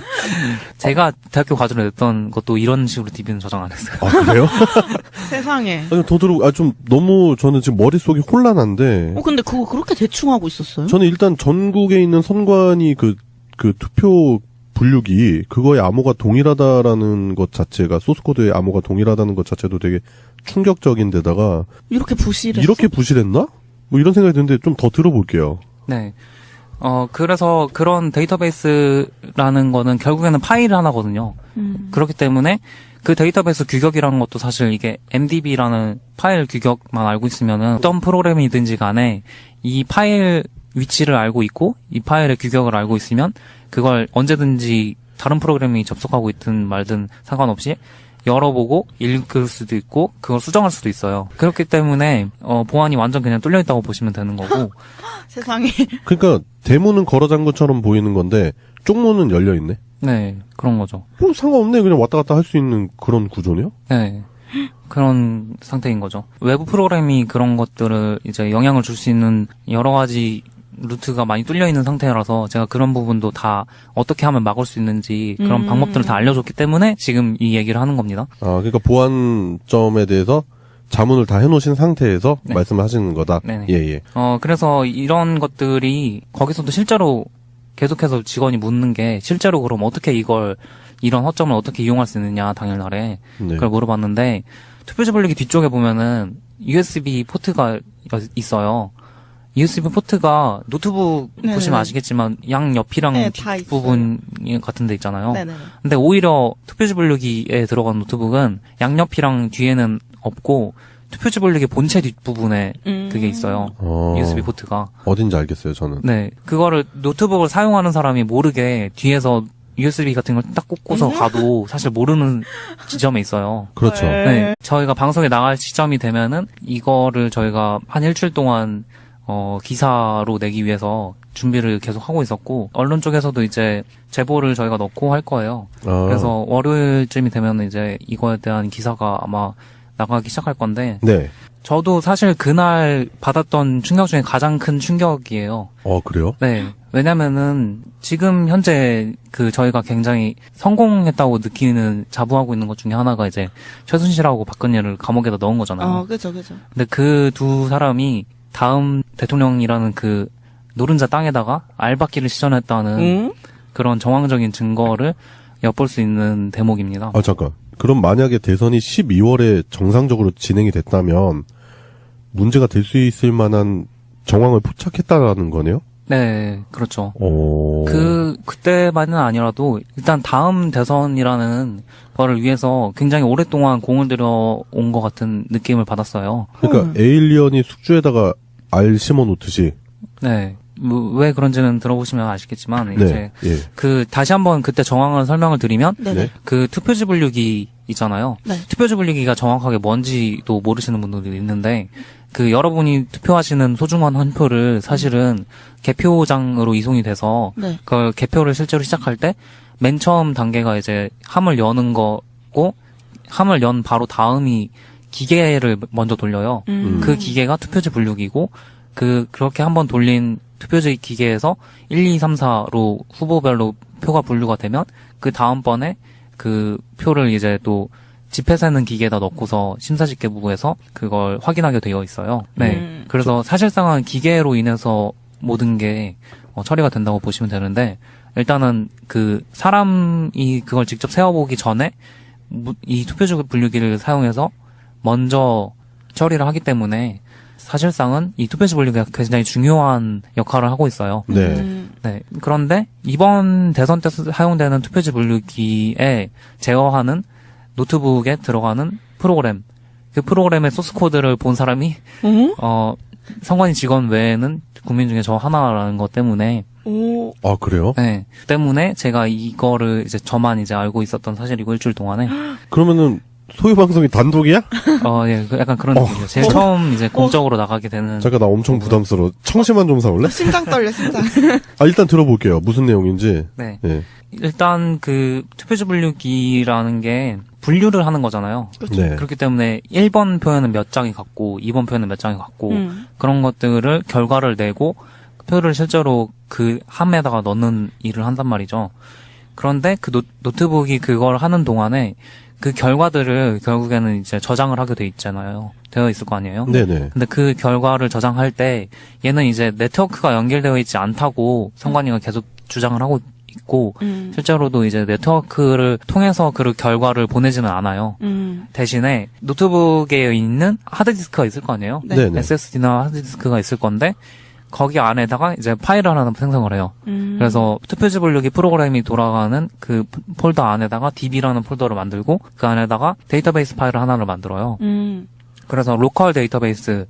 제가 대학교 과제를 냈던 것도 이런 식으로 DB는 저장 안 했어요. 아 그래요? 세상에. 아니 좀 너무 저는 지금 머릿속이 혼란한데 근데 그거 그렇게 대충 하고 있었어요? 저는 일단 전국에 있는 선관위 그 투표 분류기 그거의 암호가 동일하다라는 것 자체가 소스코드의 암호가 동일하다는 것 자체도 되게 충격적인데다가 이렇게 부실했어? 이렇게 부실했나? 뭐 이런 생각이 드는데 좀 더 들어볼게요. 네. 그래서 그런 데이터베이스라는 거는 결국에는 파일 하나거든요. 그렇기 때문에 그 데이터베이스 규격이라는 것도 사실 이게 MDB라는 파일 규격만 알고 있으면은 어떤 프로그램이든지 간에 이 파일 위치를 알고 있고 이 파일의 규격을 알고 있으면 그걸 언제든지 다른 프로그램이 접속하고 있든 말든 상관없이 열어보고 읽을 수도 있고 그걸 수정할 수도 있어요. 그렇기 때문에 보안이 완전 그냥 뚫려 있다고 보시면 되는 거고. 세상에. 그러니까 대문은 걸어 잠근처럼 보이는 건데 쪽문은 열려 있네. 네, 그런 거죠. 뭐 상관없네. 그냥 왔다 갔다 할 수 있는 그런 구조네요. 네. 그런 상태인 거죠. 외부 프로그램이 그런 것들을 이제 영향을 줄 수 있는 여러 가지 루트가 많이 뚫려 있는 상태라서 제가 그런 부분도 다 어떻게 하면 막을 수 있는지 그런 방법들을 다 알려줬기 때문에 지금 이 얘기를 하는 겁니다. 아, 그러니까 보안점에 대해서 자문을 다 해놓으신 상태에서 네. 말씀을 하시는 거다. 네네. 예. 그래서 이런 것들이 거기서도 실제로 계속해서 직원이 묻는 게 실제로 그럼 어떻게 이런 허점을 어떻게 이용할 수 있느냐 당일날에 네. 그걸 물어봤는데 투표지 분류기 뒤쪽에 보면은 USB 포트가 있어요. USB 포트가 노트북 네네네. 보시면 아시겠지만 양옆이랑 네, 다 뒷부분 같은 데 있잖아요. 네네. 근데 오히려 투표지 분류기에 들어간 노트북은 양옆이랑 뒤에는 없고 투표지 분류기 본체 뒷부분에 그게 있어요. USB 포트가. 어딘지 알겠어요, 저는. 네. 그거를 노트북을 사용하는 사람이 모르게 뒤에서 USB 같은 걸 딱 꽂고서 가도 사실 모르는 지점에 있어요. 그렇죠. 네. 네. 저희가 방송에 나갈 시점이 되면은 이거를 저희가 한 일주일 동안 기사로 내기 위해서 준비를 계속 하고 있었고 언론 쪽에서도 이제 제보를 저희가 넣고 할 거예요. 그래서 월요일쯤이 되면 이제 이거에 대한 기사가 아마 나가기 시작할 건데 네. 저도 사실 그날 받았던 충격 중에 가장 큰 충격이에요. 그래요? 네. 왜냐면은 지금 현재 저희가 굉장히 성공했다고 느끼는 자부하고 있는 것 중에 하나가 이제 최순실하고 박근혜를 감옥에다 넣은 거잖아요. 그죠. 근데 그 두 사람이 다음 대통령이라는 그 노른자 땅에다가 알박기를 시전했다는 그런 정황적인 증거를 엿볼 수 있는 대목입니다. 잠깐. 그럼 만약에 대선이 12월에 정상적으로 진행이 됐다면 문제가 될 수 있을 만한 정황을 포착했다라는 거네요? 네, 그렇죠. 그때만은 아니라도 일단 다음 대선이라는 거를 위해서 굉장히 오랫동안 공을 들여온 것 같은 느낌을 받았어요. 그러니까 에일리언이 숙주에다가 알 심어놓듯이. 네. 왜 그런지는 들어보시면 아시겠지만, 네. 이제, 다시 한번 그때 정황을 설명을 드리면, 네네. 그 투표지 분류기 있잖아요. 네. 투표지 분류기가 정확하게 뭔지도 모르시는 분들이 있는데, 여러분이 투표하시는 소중한 한 표를 사실은 개표장으로 이송이 돼서, 네. 그걸 개표를 실제로 시작할 때, 맨 처음 단계가 이제 함을 여는 거고, 함을 연 바로 다음이 기계를 먼저 돌려요. 그 기계가 투표지 분류기고, 그렇게 한번 돌린 투표지 기계에서 1, 2, 3, 4로 후보별로 표가 분류가 되면 그 다음번에 그 표를 이제 또 집회 세는 기계에다 넣고서 심사집계부에서 그걸 확인하게 되어 있어요. 네. 그래서 사실상은 기계로 인해서 모든 게 처리가 된다고 보시면 되는데 일단은 사람이 그걸 직접 세워보기 전에 이 투표지 분류기를 사용해서 먼저 처리를 하기 때문에 사실상은 이 투표지 분류기가 굉장히 중요한 역할을 하고 있어요. 네. 네. 그런데 이번 대선 때 사용되는 투표지 분류기에 제어하는 노트북에 들어가는 프로그램, 그 프로그램의 소스 코드를 본 사람이 선관위 직원 외에는 국민 중에 저 하나라는 것 때문에 그래요? 네. 때문에 제가 이거를 이제 저만 이제 알고 있었던 사실이고 일주일 동안에 그러면은 소유 방송이 단독이야? 예, 약간 그런 느낌이죠. 제일 처음 이제 공적으로 나가게 되는. 잠깐 나 엄청 부담스러워. 청심환 좀 사올래? 심장 떨려, 심장. 일단 들어볼게요. 무슨 내용인지. 네. 네. 일단 투표지 분류기라는 게 분류를 하는 거잖아요. 네. 그렇기 때문에 1번 표에는 몇 장이 같고 2번 표에는 몇 장이 같고 그런 것들을 결과를 내고 표를 실제로 그 함에다가 넣는 일을 한단 말이죠. 그런데 노트북이 그걸 하는 동안에 그 결과들을 결국에는 이제 저장을 하게 되어 있을 거 아니에요? 네네. 근데 그 결과를 저장할 때 얘는 이제 네트워크가 연결되어 있지 않다고 선관위가 계속 주장을 하고 있고 실제로도 이제 네트워크를 통해서 그 결과를 보내지는 않아요. 대신에 노트북에 있는 하드디스크가 있을 거 아니에요? 네. 네네. SSD나 하드디스크가 있을 건데 거기 안에다가 이제 파일을 하나 생성을 해요. 그래서 투표지 분류기 프로그램이 돌아가는 그 폴더 안에다가 DB라는 폴더를 만들고 그 안에다가 데이터베이스 파일을 하나를 만들어요. 그래서 로컬 데이터베이스,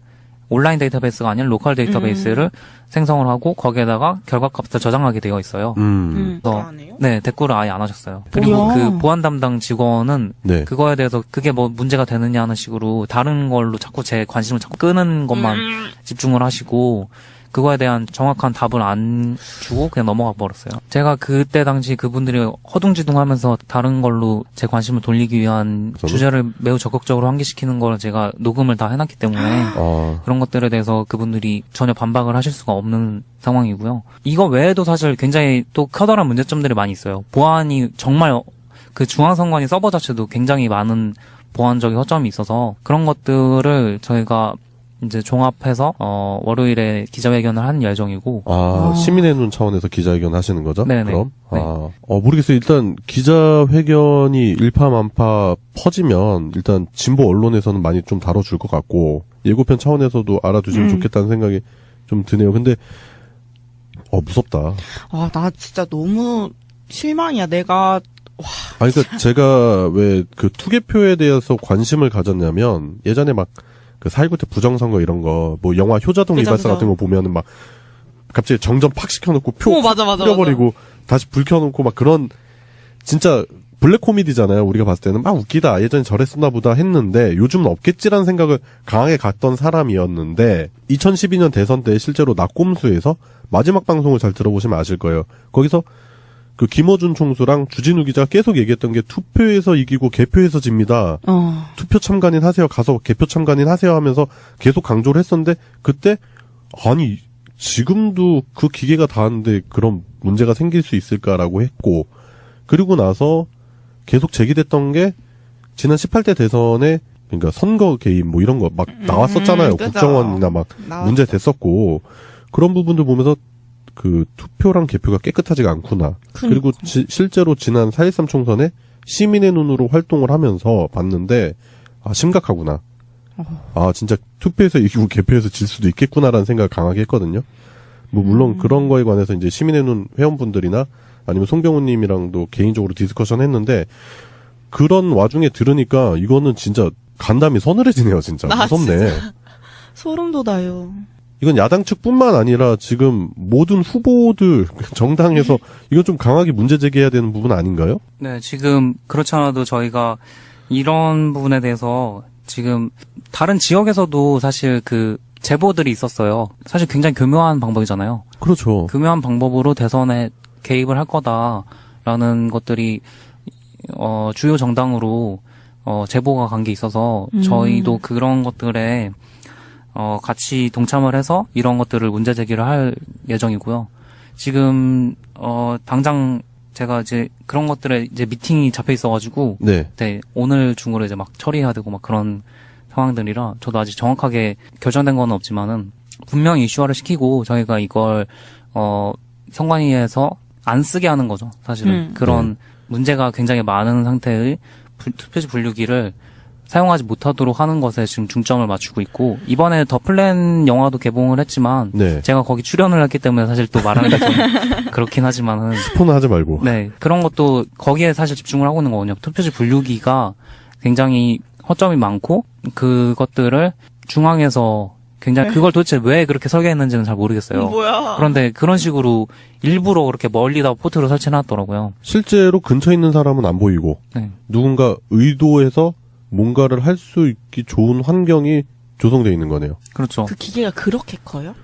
온라인 데이터베이스가 아닌 로컬 데이터베이스를 생성을 하고 거기에다가 결과값을 저장하게 되어 있어요. 그래서 안 해요? 네, 댓글을 아예 안 하셨어요. 그리고 뭐야? 그 보안 담당 직원은 네. 그거에 대해서 그게 뭐 문제가 되느냐 하는 식으로 다른 걸로 자꾸 제 관심을 자꾸 끄는 것만 집중을 하시고 그거에 대한 정확한 답을 안 주고 그냥 넘어가 버렸어요. 제가 그때 당시 그분들이 허둥지둥하면서 다른 걸로 제 관심을 돌리기 위한 주제를 매우 적극적으로 환기시키는 걸 제가 녹음을 다 해놨기 때문에 그런 것들에 대해서 그분들이 전혀 반박을 하실 수가 없는 상황이고요. 이거 외에도 사실 굉장히 또 커다란 문제점들이 많이 있어요. 보안이 정말 그 중앙선관위 서버 자체도 굉장히 많은 보안적인 허점이 있어서 그런 것들을 저희가 이제 종합해서 월요일에 기자회견을 하는 예정이고. 시민의 눈 차원에서 기자회견 하시는 거죠? 네네. 그럼? 네. 모르겠어요. 일단 기자회견이 일파만파 퍼지면 일단 진보 언론에서는 많이 좀 다뤄줄 것 같고 예고편 차원에서도 알아두시면 좋겠다는 생각이 좀 드네요. 근데 무섭다. 나 진짜 너무 실망이야. 내가 그러니까 제가 왜 그 투개표에 대해서 관심을 가졌냐면 예전에 막 그 4.19 때 부정선거 이런 거, 뭐 영화 효자동 이발사 같은 거 보면은 막 갑자기 정전 팍 시켜놓고 표 뿌려버리고 다시 불 켜놓고 막 그런 진짜 블랙 코미디잖아요. 우리가 봤을 때는 막 웃기다. 예전에 저랬었나 보다 했는데 요즘은 없겠지라는 생각을 강하게 갖던 사람이었는데 2012년 대선 때 실제로 낙곰수에서 마지막 방송을 잘 들어보시면 아실 거예요. 거기서 그 김어준 총수랑 주진우 기자가 계속 얘기했던 게 투표에서 이기고 개표에서 집니다. 투표 참관인 하세요. 가서 개표 참관인 하세요 하면서 계속 강조를 했었는데 그때 아니 지금도 그 기계가 닿았는데 그런 문제가 생길 수 있을까라고 했고 그리고 나서 계속 제기됐던 게 지난 18대 대선에 그러니까 선거 개입 뭐 이런 거 막 나왔었잖아요. 그죠. 국정원이나 막 문제 됐었고 그런 부분들 보면서 그 투표랑 개표가 깨끗하지가 않구나. 그리고 실제로 지난 4.13 총선에 시민의 눈으로 활동을 하면서 봤는데 심각하구나. 진짜 투표에서 이기고 개표에서 질 수도 있겠구나라는 생각을 강하게 했거든요. 뭐 물론 그런 거에 관해서 이제 시민의 눈 회원분들이나 아니면 송병훈님이랑도 개인적으로 디스커션 했는데 그런 와중에 들으니까 이거는 진짜 간담이 서늘해지네요. 진짜 무섭네. 진짜 소름 돋아요. 이건 야당 측뿐만 아니라 지금 모든 후보들 정당에서 이건 좀 강하게 문제 제기해야 되는 부분 아닌가요? 네, 지금 그렇지 않아도 저희가 이런 부분에 대해서 지금 다른 지역에서도 사실 그 제보들이 있었어요. 사실 굉장히 교묘한 방법이잖아요. 그렇죠. 교묘한 방법으로 대선에 개입을 할 거다라는 것들이 주요 정당으로 제보가 간 게 있어서 저희도 그런 것들에 같이 동참을 해서 이런 것들을 문제 제기를 할 예정이고요. 지금 당장 제가 이제 그런 것들에 이제 미팅이 잡혀 있어가지고 네, 오늘 중으로 이제 막 처리해야 되고 막 그런 상황들이라 저도 아직 정확하게 결정된 건 없지만은 분명히 이슈화를 시키고 저희가 이걸 선관위에서 안 쓰게 하는 거죠. 사실은 그런 문제가 굉장히 많은 상태의 투표지 분류기를 사용하지 못하도록 하는 것에 지금 중점을 맞추고 있고 이번에 더 플랜 영화도 개봉을 했지만 제가 거기 출연을 했기 때문에 사실 또 말하는 게 좀 그렇긴 하지만은 스포는 하지 말고 그런 것도 거기에 사실 집중을 하고 있는 거거든요. 투표지 분류기가 굉장히 허점이 많고 그것들을 중앙에서 굉장히 그걸 도대체 왜 그렇게 설계했는지는 잘 모르겠어요. 그런데 그런 식으로 일부러 그렇게 멀리다 포트를 설치해놨더라고요. 실제로 근처에 있는 사람은 안 보이고 누군가 의도해서 뭔가를 할 수 있기 좋은 환경이 조성되어 있는 거네요. 그렇죠. 그 기계가 그렇게 커요?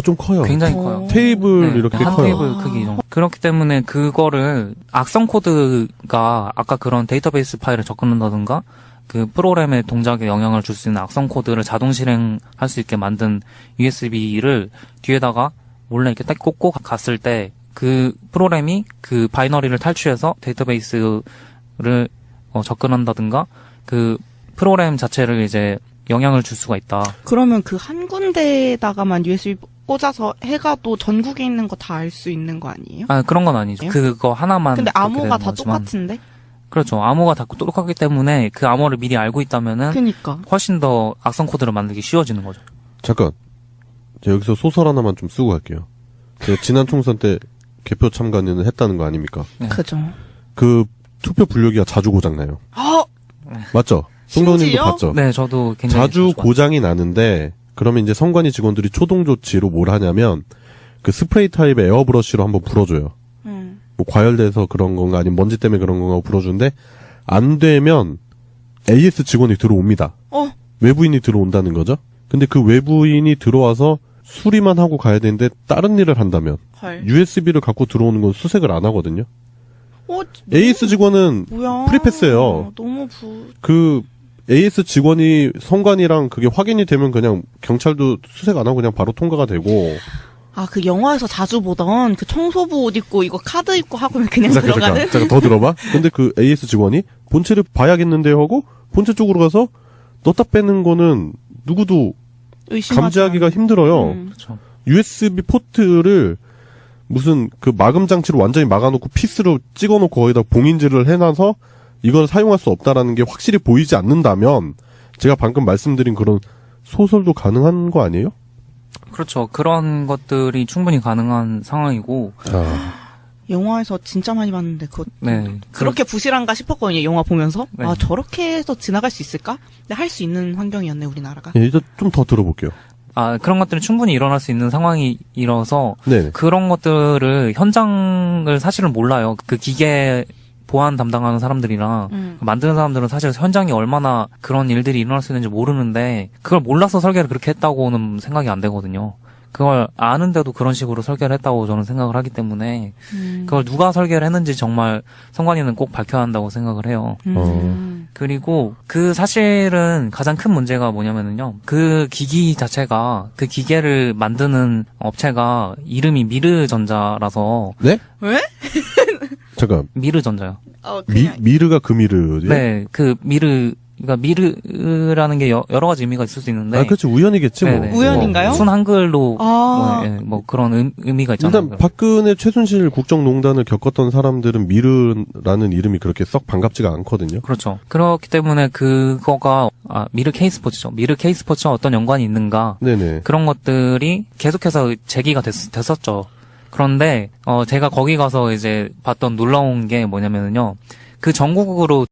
좀 커요. 굉장히 커요. 테이블 이렇게 한 커요. 테이블 크기 정도. 그렇기 때문에 그거를 악성 코드가 아까 그런 데이터베이스 파일을 접근한다든가 그 프로그램의 동작에 영향을 줄 수 있는 악성 코드를 자동 실행할 수 있게 만든 USB를 뒤에다가 몰래 이렇게 딱 꽂고 갔을 때 그 프로그램이 그 바이너리를 탈취해서 데이터베이스를 접근한다든가 그 프로그램 자체를 이제 영향을 줄 수가 있다. 그러면 그 한 군데에다가만 USB 꽂아서 해가도 전국에 있는 거 다 알 수 있는 거 아니에요? 그런 건 아니죠. 그거 하나만. 근데 암호가 다 똑같은데? 그렇죠. 암호가 다 똑같기 때문에 그 암호를 미리 알고 있다면은 그러니까. 훨씬 더 악성 코드를 만들기 쉬워지는 거죠. 잠깐. 제가 여기서 소설 하나만 좀 쓰고 갈게요. 제가 지난 총선 때 개표 참관인을 했다는 거 아닙니까? 그죠. 그 투표 분류기가 자주 고장나요. 맞죠? 송도님도 봤죠? 네, 저도 굉장히 자주 고장이 나는데 그러면 이제 선관위 직원들이 초동 조치로 뭘 하냐면 그 스프레이 타입의 에어브러쉬로 한번 불어줘요. 뭐 과열돼서 그런 건가 아니면 먼지 때문에 그런 건가 불어주는데 안 되면 AS 직원이 들어옵니다. 외부인이 들어온다는 거죠. 근데 그 외부인이 들어와서 수리만 하고 가야 되는데 다른 일을 한다면 USB를 갖고 들어오는 건 수색을 안 하거든요. AS 직원은 프리패스예요. 너무 그 AS 직원이 선관이랑 그게 확인이 되면 그냥 경찰도 수색 안 하고 그냥 바로 통과가 되고. 그 영화에서 자주 보던 그 청소부 옷 입고 이거 카드 입고 하고 그냥 들어가는? 잠깐 더 들어봐. 근데 그 AS 직원이 본체를 봐야겠는데요 하고 본체 쪽으로 가서 넣다 빼는 거는 누구도 의심하지 감지하기가 않아. 힘들어요. 그렇죠. USB 포트를 무슨 그 마금 장치로 완전히 막아놓고 피스로 찍어놓고 거기다 봉인질을 해놔서 이걸 사용할 수 없다라는 게 확실히 보이지 않는다면 제가 방금 말씀드린 그런 소설도 가능한 거 아니에요? 그렇죠. 그런 것들이 충분히 가능한 상황이고, 영화에서 진짜 많이 봤는데 네. 그렇게 부실한가 싶었거든요. 영화 보면서. 네. 아, 저렇게 해서 지나갈 수 있을까? 근데 할 수 있는 환경이었네, 우리나라가. 예, 이제 좀 더 들어볼게요. 그런 것들은 충분히 일어날 수 있는 상황이라서, 네. 그런 것들을 현장을 사실은 몰라요. 그 기계 보안 담당하는 사람들이랑 만드는 사람들은 사실 현장에 얼마나 그런 일들이 일어날 수 있는지 모르는데 그걸 몰라서 설계를 그렇게 했다고는 생각이 안 되거든요. 그걸 아는데도 그런 식으로 설계를 했다고 저는 생각을 하기 때문에 그걸 누가 설계를 했는지 정말 성관이는 꼭 밝혀야 한다고 생각을 해요. 그리고 그 사실은 가장 큰 문제가 뭐냐면은요. 그 기기 자체가 그 기계를 만드는 업체가 이름이 미르전자라서 네? 왜? 잠깐. 미르전자요. 미르가 그 미르지? 네, 그 그러니까 미르라는 게 여러 가지 의미가 있을 수 있는데. 그렇지. 우연이겠지, 뭐. 네네. 우연인가요? 순 한글로 아. 뭐 그런 의미가 있잖아요. 일단 박근혜 최순실 국정농단을 겪었던 사람들은 미르라는 이름이 그렇게 썩 반갑지가 않거든요. 그렇죠. 그렇기 때문에 그거가 미르 K스포츠죠. 미르 K스포츠와 어떤 연관이 있는가? 네네. 그런 것들이 계속해서 제기가 됐었죠. 그런데 제가 거기 가서 이제 봤던 놀라운 게 뭐냐면은요. 그 전국으로